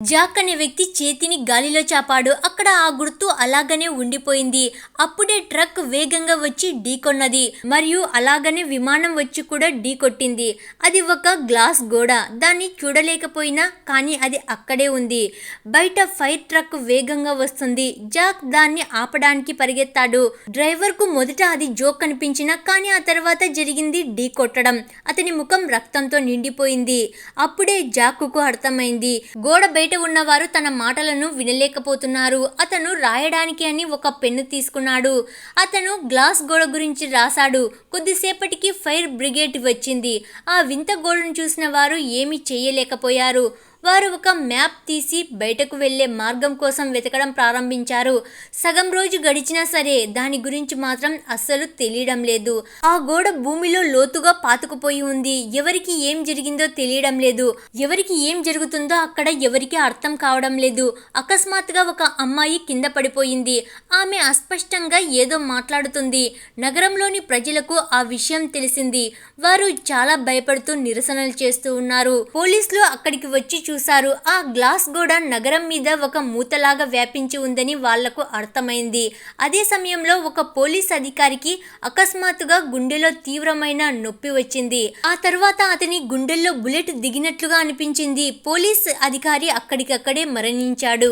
Jack అనే వ్యక్తి చేతిని గాలిలో చాపాడు. అక్కడ ఆ గుర్తు అలాగనే ఉండిపోయింది. అప్పుడే ట్రక్ వేగంగా వచ్చి ఢీకొన్నది మరియు అలాగనే విమానం వచ్చి కూడా ఢీకొట్టింది. అది ఒక గ్లాస్ గోడ. దాన్ని చూడలేకపోయినా కానీ అది అక్కడే ఉంది. బయట ఫైర్ ట్రక్ వేగంగా వస్తుంది. జాక్ దాన్ని ఆపడానికి పరిగెత్తాడు. డ్రైవర్ కు మొదట అది జోక్ అనిపించినా కానీ ఆ తర్వాత జరిగింది ఢీకొట్టడం. అతని ముఖం రక్తంతో నిండిపోయింది. అప్పుడే జాక్కు అర్థమైంది, గోడ బయట ఉన్నవారు తన మాటలను వినలేకపోతున్నారు. అతను రాయడానికి అని ఒక పెన్ను తీసుకున్నాడు. అతను గ్లాస్ గోడ గురించి రాశాడు. కొద్దిసేపటికి ఫైర్ బ్రిగేడ్ వచ్చింది. ఆ వింత గోడను చూసిన వారు ఏమీ చేయలేకపోయారు. వారు ఒక మ్యాప్ తీసి బయటకు వెళ్లే మార్గం కోసం వెతకడం ప్రారంభించారు. సగం రోజు గడిచినా సరే దాని గురించి మాత్రం అస్సలు తెలియడం లేదు. ఆ గోడ భూమిలో లోతుగా పాతుకుపోయి ఉంది. ఎవరికి ఏం జరిగిందో తెలియడం లేదు. ఎవరికి ఏం జరుగుతుందో అక్కడ ఎవరికి అర్థం కావడం లేదు. అకస్మాత్తుగా ఒక అమ్మాయి కింద పడిపోయింది. ఆమె అస్పష్టంగా ఏదో మాట్లాడుతుంది. నగరంలోని ప్రజలకు ఆ విషయం తెలిసింది. వారు చాలా భయపడుతూ నిరసనలు చేస్తూ ఉన్నారు. పోలీసులు అక్కడికి వచ్చి చూశారు. ఆ గ్లాస్ గోడ నగరం మీద ఒక మూతలాగా వ్యాపించి ఉందని వాళ్లకు అర్థమైంది. అదే సమయంలో ఒక పోలీస్ అధికారికి అకస్మాత్తుగా గుండెలో తీవ్రమైన నొప్పి వచ్చింది. ఆ తర్వాత అతని గుండెల్లో బుల్లెట్ దిగినట్లుగా అనిపించింది. పోలీస్ అధికారి అక్కడికక్కడే మరణించాడు.